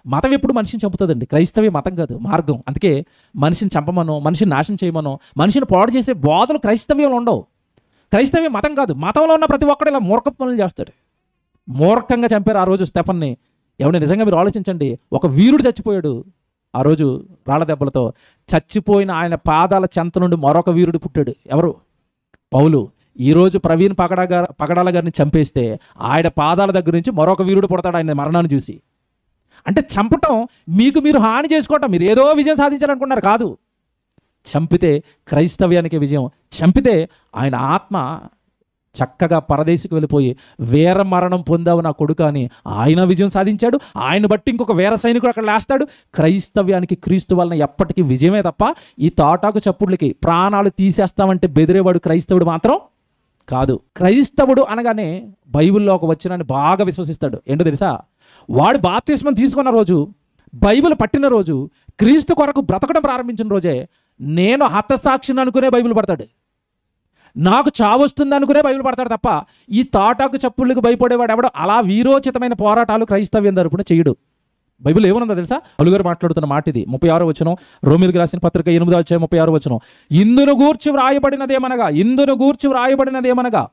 మతం ఎప్పుడు మనిషిని చంపుతుందండి. క్రైస్తవ్య మతం కాదు, మార్గం. అందుకే మనిషిని చంపమనో, మనిషిని నాశనం చేయమనో, మనిషిని పాడు చేసే బోధలు క్రైస్తవ్యంలో ఉండవు. క్రైస్తవ్యం మతం కాదు. మతంలో ఉన్న ప్రతి ఒక్కడు ఇలా మూర్ఖ పనులు చేస్తాడు. మూర్ఖంగా చంపారు ఆ రోజు స్టెఫన్ని. ఎవరిని నిజంగా మీరు ఆలోచించండి. ఒక వీరుడు చచ్చిపోయాడు ఆ రోజు రాళ్ళ దెబ్బలతో. చచ్చిపోయిన ఆయన పాదాల చెంత నుండి మరొక వీరుడు పుట్టాడు. ఎవరు? పౌలు. ఈరోజు ప్రవీణ్ పగడాల గారిని చంపేస్తే ఆయన పాదాల దగ్గర నుంచి మరొక వీరుడు పుడతాడు ఆయన మరణాన్ని చూసి. అంటే చంపటం మీకు మీరు హాని చేసుకోవటం. మీరు ఏదో విజయం సాధించాలనుకున్నారు కాదు. చంపితే క్రైస్తవ్యానికి విజయం. చంపితే ఆయన ఆత్మ చక్కగా పరదేశికి వెళ్ళిపోయి వీర మరణం పొందావు నా కొడుకు అని ఆయన విజయం సాధించాడు. ఆయన బట్టి ఇంకొక వీర సైనికుడు అక్కడ లేస్తాడు. క్రైస్తవ్యానికి క్రీస్తు వలన ఎప్పటికీ విజయమే తప్ప ఈ తాటాకు చప్పుళ్ళకి ప్రాణాలు తీసేస్తామంటే బెదిరేవాడు క్రైస్తవుడు మాత్రం కాదు. క్రైస్తవుడు అనగానే బైబిల్లో ఒక వచనాన్ని బాగా విశ్వసిస్తాడు. ఏంటో తెలుసా? వాడు బాప్తిస్మం తీసుకున్న రోజు, బైబిల్ పట్టిన రోజు, క్రీస్తు కొరకు బ్రతకడం ప్రారంభించిన రోజే నేను హతసాక్షిని అనుకునే బైబిల్ పడతాడు. నాకు చావు వస్తుంది అనుకునే బైబిల్ పడతాడు తప్ప ఈ తాటాకు చప్పుళ్ళకి భయపడేవాడు ఎవడో అలా వీరోచితమైన పోరాటాలు క్రైస్తవ్యం తరపున చేయడు. బైబిల్ ఏమనుందో తెలుసా? పౌలు గారు మాట్లాడుతున్న మాట ఇది. 36వ వచనం, రోమీయులకు రాసిన పత్రిక 8వ అధ్యాయం 36వ వచనం. ఇందును గూర్చి వ్రాయబడినదేమనగా, ఇందును గూర్చి వ్రాయబడినదేమనగా,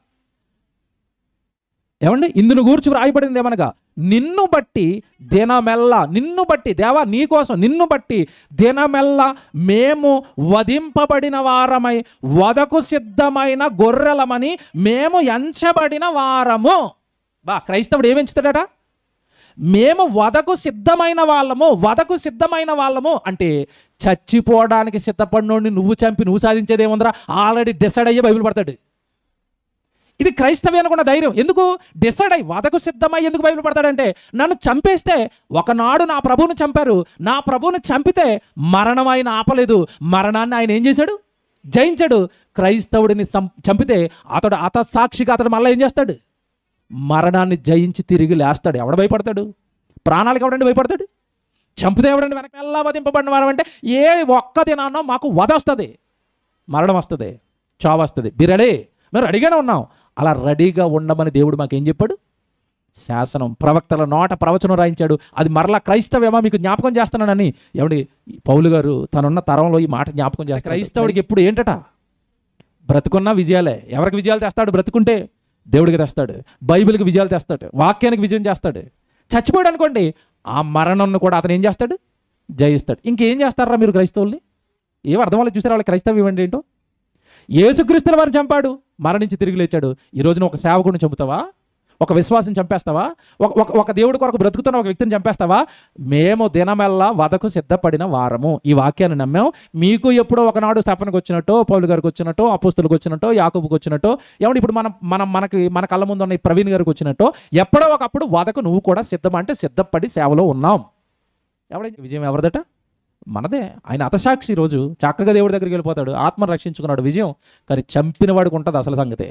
ఏమండి? ఇందును గూర్చి వ్రాయబడింది ఏమనగా, నిన్ను బట్టి దినమెల్లా, నిన్ను బట్టి దేవా నీకోసం నిన్ను బట్టి దినమెల్లా మేము వధింపబడిన వారమై వధకు సిద్ధమైన గొర్రెలమని మేము ఎంచబడిన వారము. క్రైస్తవుడు ఏమెంచుతాడట? మేము వధకు సిద్ధమైన వాళ్ళము. వధకు సిద్ధమైన వాళ్ళము అంటే చచ్చిపోవడానికి సిద్ధపడినోడిని నువ్వు చంపి నువ్వు సాధించేదేముందరా? ఆల్రెడీ డిసైడ్ అయ్యే బైబిల్ పడతాడు. ఇది క్రైస్తవ్యానికి ఉన్న ధైర్యం. ఎందుకు డిసైడ్ అయ్యి వధకు సిద్ధమై ఎందుకు బైబిల్ పడతాడంటే, నన్ను చంపేస్తే ఒకనాడు నా ప్రభువుని చంపారు, నా ప్రభువుని చంపితే మరణం ఆయన ఆపలేదు, మరణాన్ని ఆయన ఏం చేశాడు? జయించాడు. క్రైస్తవుడిని చంపితే అతడు హతసాక్షిగా అతడు మళ్ళీ ఏం చేస్తాడు? మరణాన్ని జయించి తిరిగి లేస్తాడు. ఎవడు భయపడతాడు? ప్రాణాలకు ఎవడండి భయపడతాడు? చంపితే ఎవడండి వెనకెల్లా వధింపబడిన వారం అంటే ఏ ఒక్క దినాన్నో మాకు వధ వస్తుంది, మరణం వస్తుంది, చావు వస్తుంది. బిరడే మేము రెడీగానే ఉన్నాం. అలా రెడీగా ఉండమని దేవుడు మాకేం చెప్పాడు? శాసనం, ప్రవక్తల నోట ప్రవచనం రాయించాడు. అది మరలా క్రైస్తవ్యమా మీకు జ్ఞాపకం చేస్తున్నానని ఏమండి పౌలు గారు తనున్న తరంలో ఈ మాట జ్ఞాపకం చేస్తాడు. క్రైస్తవుడికి ఎప్పుడు ఏంటట? బ్రతుకున్న విజయాలే. ఎవరికి విజయాలు తెస్తాడు? బ్రతుకుంటే దేవుడికి తెస్తాడు, బైబిల్కి విజయాలు తెస్తాడు, వాక్యానికి విజయం చేస్తాడు. చచ్చిపోయాడు అనుకోండి, ఆ మరణంను కూడా అతను ఏం చేస్తాడు? జయిస్తాడు. ఇంకేం చేస్తారా మీరు క్రైస్తవుల్ని? ఏం అర్థం వాళ్ళు చూసారా? వాళ్ళ క్రైస్తవ్యం అంటే ఏంటో? యేసుక్రీస్తుల వారిని చంపాడు, మరణించి తిరిగి లేచాడు. ఈ రోజున ఒక సేవకుడిని చంపుతావా? ఒక విశ్వాసం చంపేస్తావా? ఒక దేవుడి కొరకు బ్రతుకుతున్న ఒక వ్యక్తిని చంపేస్తావా? మేము దినమెల్లా వధకు సిద్ధపడిన వారము. ఈ వాక్యాన్ని నమ్మాం. మీకు ఎప్పుడో ఒకనాడు స్తెఫనుకు వచ్చినట్టో, పౌలు గారికి వచ్చినట్టో, అపోస్తులకు వచ్చినట్టో, యాకోబుకు వచ్చినట్టో, ఏమంటే ఇప్పుడు మన కళ్ళ ముందు ఉన్న ఈ ప్రవీణ్ గారికి వచ్చినట్టో ఎప్పుడో ఒకప్పుడు వధకు నువ్వు కూడా అంటే సిద్ధపడి సేవలో ఉన్నాం. ఎవడైతే విజయం ఎవరిదట? మనదే. ఆయన హతసాక్షి. రోజు చక్కగా దేవుడి దగ్గరికి వెళ్ళిపోతాడు, ఆత్మను రక్షించుకున్నాడు, విజయం. కానీ చంపిన వాడికి ఉంటుంది అసలు సంగతే.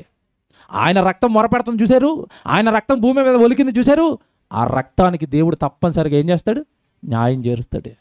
ఆయన రక్తం మొరపెడతాం చూశారు, ఆయన రక్తం భూమి మీద ఒలికింది చూశారు. ఆ రక్తానికి దేవుడు తప్పనిసరిగా ఏం చేస్తాడు? న్యాయం చేరుస్తాడు.